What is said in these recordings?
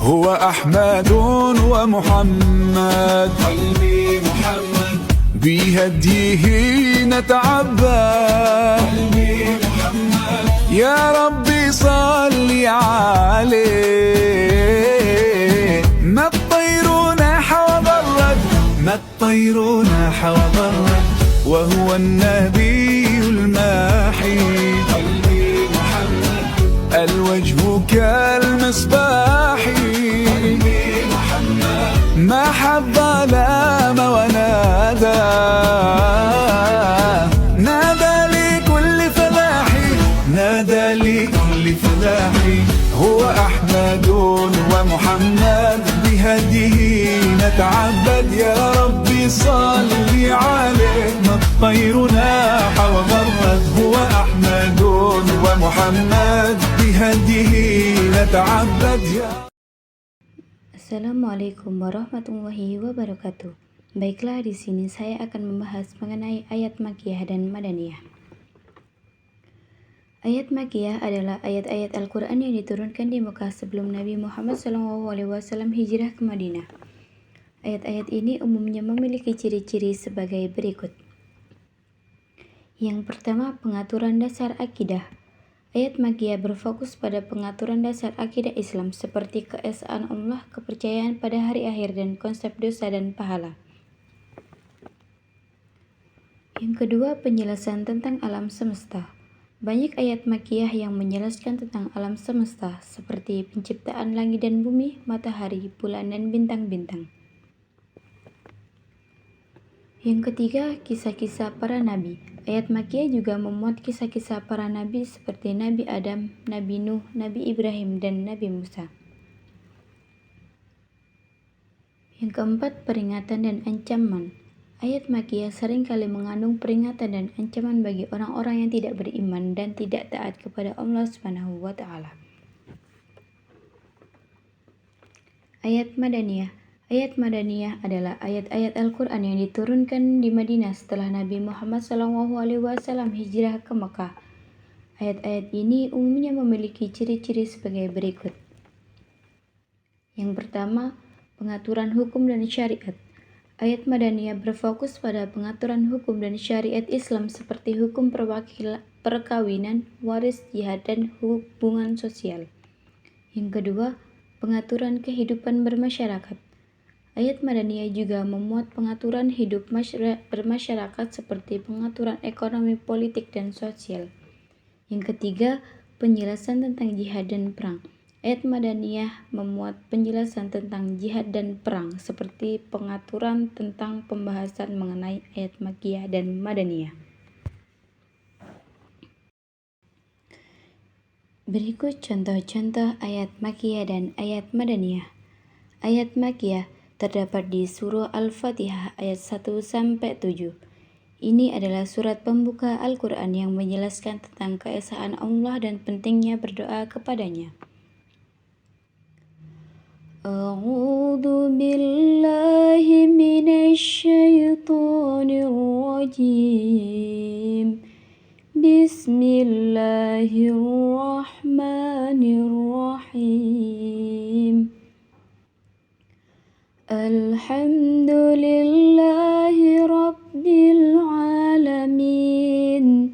هو أحمد ومحمد، قلبي محمد بهديه نتعبد. قلبي محمد يا ربي صل عليه، ما الطير ناح وضرت، ما الطير ناح وضرت، وهو النبي الماحي. قلبي محمد الوجه كالمصباح، قلبي محمد ما حب ظلام ونادى، نادى لكل فلاح، نادى لكل فلاح. هو أحمد ومحمد، بهديه نتعبد. يا ربي صل عليه، ما الطير ناح وغرد. هو أحمد ومحمد، بهديه نتعبد. Assalamualaikum warahmatullahi wabarakatuh. Baiklah, di sini saya akan membahas mengenai ayat Makkiyah dan Madaniyah. Ayat Makkiyah adalah ayat-ayat Al-Quran yang diturunkan di Mekah sebelum Nabi Muhammad SAW hijrah ke Madinah. Ayat-ayat ini umumnya memiliki ciri-ciri sebagai berikut. Yang pertama, pengaturan dasar akidah. Ayat Makkiyah berfokus pada pengaturan dasar akidah Islam seperti keesaan Allah, kepercayaan pada hari akhir, dan konsep dosa dan pahala. Yang kedua, penjelasan tentang alam semesta. Banyak ayat Makkiyah yang menjelaskan tentang alam semesta seperti penciptaan langit dan bumi, matahari, bulan, dan bintang-bintang. Yang ketiga, kisah-kisah para nabi. Ayat Makkiyah juga memuat kisah-kisah para nabi seperti Nabi Adam, Nabi Nuh, Nabi Ibrahim, dan Nabi Musa. Yang keempat, peringatan dan ancaman. Ayat Makkiyah seringkali mengandung peringatan dan ancaman bagi orang-orang yang tidak beriman dan tidak taat kepada Allah Subhanahu wa Ta'ala. Ayat Madaniyah. Ayat Madaniyah adalah ayat-ayat Al-Quran yang diturunkan di Madinah setelah Nabi Muhammad SAW hijrah ke Mekah. Ayat-ayat ini umumnya memiliki ciri-ciri sebagai berikut. Yang pertama, pengaturan hukum dan syariat. Ayat Madaniyah berfokus pada pengaturan hukum dan syariat Islam seperti hukum perkawinan, waris, jihad, dan hubungan sosial. Yang kedua, pengaturan kehidupan bermasyarakat. Ayat Madaniyah juga memuat pengaturan hidup bermasyarakat seperti pengaturan ekonomi, politik, dan sosial. Yang ketiga, penjelasan tentang jihad dan perang. Ayat Madaniyah memuat penjelasan tentang jihad dan perang seperti pengaturan tentang pembahasan mengenai ayat Makkiyah dan Madaniyah. Berikut contoh-contoh ayat Makkiyah dan ayat Madaniyah. Ayat Makkiyah terdapat di surah Al-Fatihah ayat 1-7. Ini adalah surat pembuka Al-Quran yang menjelaskan tentang keesaan Allah dan pentingnya berdoa kepadanya. A'udzu billahi minasy syaithanir rajim. Bismillahirrahmanirrahim. Alhamdulillahi Rabbil Alamin,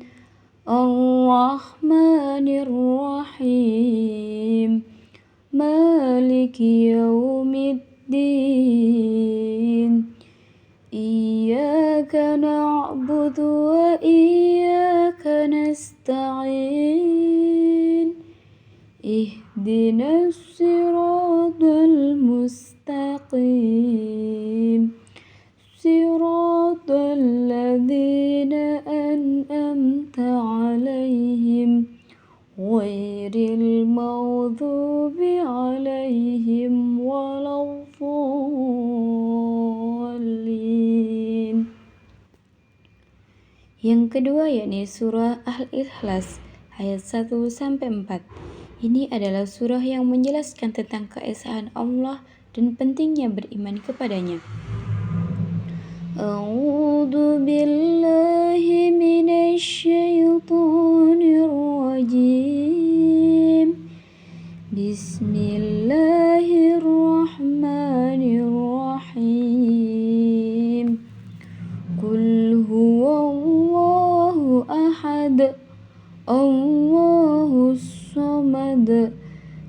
Ar-Rahmanir Rahim, Maliki Yaumiddin. Iyyaka na'budu wa iyyaka nasta'in. Ihdinas siratal mustaqim, siratal ladzina an'amta 'alaihim, ghairil maghdubi 'alaihim waladdallin. Yang kedua yakni surah Al-Ikhlas ayat 1-4. Ini adalah surah yang menjelaskan tentang keesaan Allah dan pentingnya beriman kepadanya. A'udzu billahi minasy syaithanir rajim. Bismillahirrahmanirrahim. Qul huwallahu ahad, Allahus samad,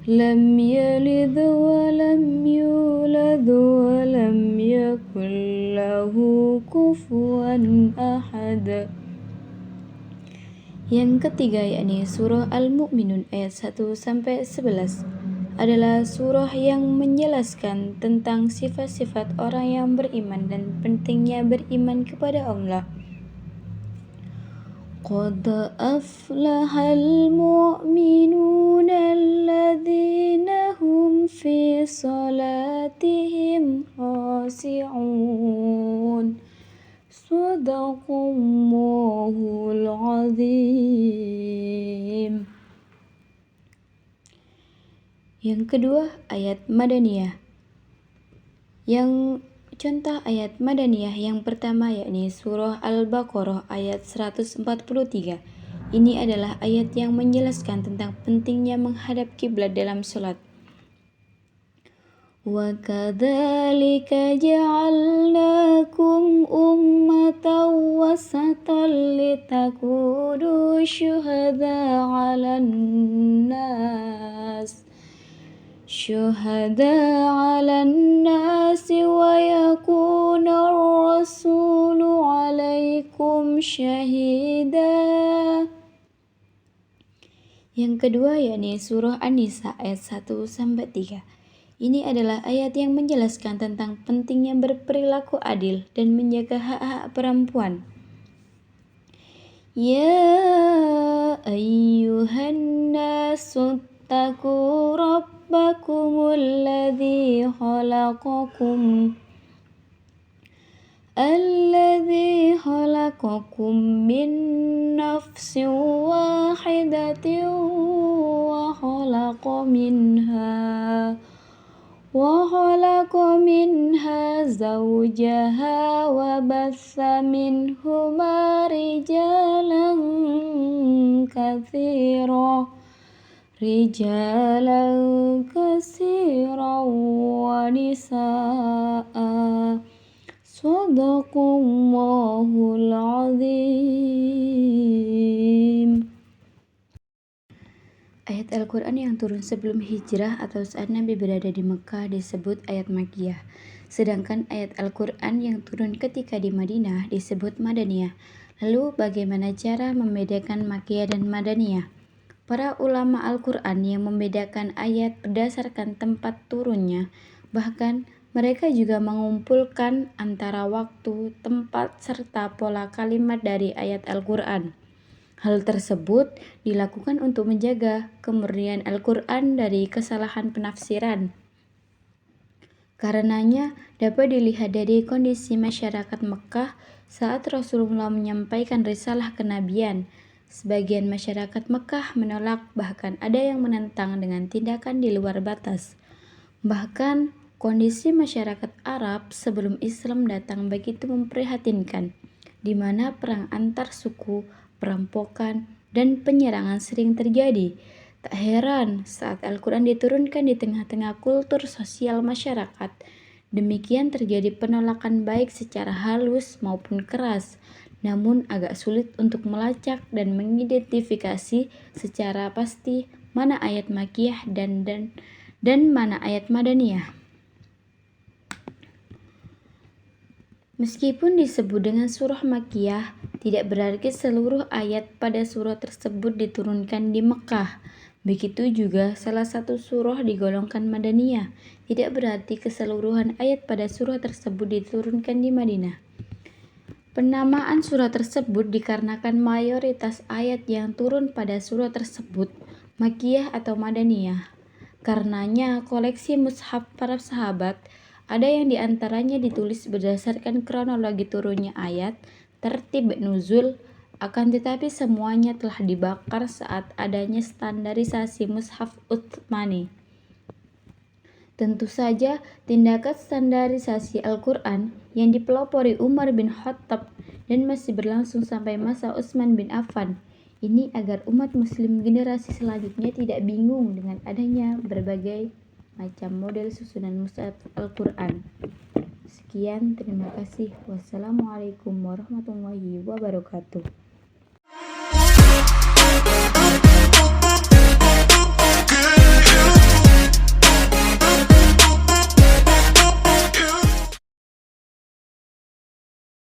lam yalid wa lam yulad wa lam yakul lahu kufuwan ahad. Yang ketiga yakni surah Al-Mu'minun ayat 1-11 adalah surah yang menjelaskan tentang sifat-sifat orang yang beriman dan pentingnya beriman kepada Allah. Qad aflahal mu'minuna alladzina hum fi salatihim khashi'un. Sadaqallahul azim. Yang kedua, ayat Madaniyah. Yang contoh ayat Madaniyah yang pertama yakni surah Al-Baqarah ayat 143. Ini adalah ayat yang menjelaskan tentang pentingnya menghadap kiblat dalam sholat. Wa kadzalika ja'alnakum ummatan wasatan litakunu syuhada 'alan nas wa yakuna ar-rasulu 'alaikum syahida. Yang kedua yakni surah An-Nisa ayat 1-3. Ini adalah ayat yang menjelaskan tentang pentingnya berperilaku adil dan menjaga hak-hak perempuan. Ya ayyuhan nasu taqu rabbakumul ladzi khalaqakum min nafsin wahidatin wa khalaqa minha zawjaha wa batha minhuma rijalan katsiran wa nisaa. Sadaqallahul azim. Ayat Al-Quran yang turun sebelum hijrah atau saat Nabi berada di Mekah disebut ayat Makkiyah. Sedangkan ayat Al-Quran yang turun ketika di Madinah disebut Madaniyah. Lalu bagaimana cara membedakan Makkiyah dan Madaniyah? Para ulama Al-Quran yang membedakan ayat berdasarkan tempat turunnya, bahkan mereka juga mengumpulkan antara waktu, tempat, serta pola kalimat dari ayat Al-Quran. Hal tersebut dilakukan untuk menjaga kemurnian Al-Quran dari kesalahan penafsiran. Karenanya dapat dilihat dari kondisi masyarakat Mekah saat Rasulullah menyampaikan risalah kenabian. Sebagian masyarakat Mekah menolak, bahkan ada yang menentang dengan tindakan di luar batas. Bahkan kondisi masyarakat Arab sebelum Islam datang begitu memprihatinkan, di mana perang antar suku, perampokan, dan penyerangan sering terjadi. Tak heran saat Al-Quran diturunkan di tengah-tengah kultur sosial masyarakat, demikian terjadi penolakan baik secara halus maupun keras, namun agak sulit untuk melacak dan mengidentifikasi secara pasti mana ayat Makkiyah dan mana ayat Madaniyah. Meskipun disebut dengan surah Makkiyah, tidak berarti seluruh ayat pada surah tersebut diturunkan di Mekah. Begitu juga salah satu surah digolongkan Madaniyah, tidak berarti keseluruhan ayat pada surah tersebut diturunkan di Madinah. Penamaan surah tersebut dikarenakan mayoritas ayat yang turun pada surah tersebut Makkiyah atau Madaniyah. Karenanya koleksi mushaf para sahabat ada yang diantaranya ditulis berdasarkan kronologi turunnya ayat, tertib nuzul, akan tetapi semuanya telah dibakar saat adanya standarisasi mushaf Utsmani. Tentu saja tindakan standarisasi Al-Quran yang dipelopori Umar bin Khattab dan masih berlangsung sampai masa Utsman bin Affan, Ini agar umat muslim generasi selanjutnya tidak bingung dengan adanya berbagai macam model susunan mushaf Al-Quran. Sekian, terima kasih. Wassalamualaikum warahmatullahi wabarakatuh.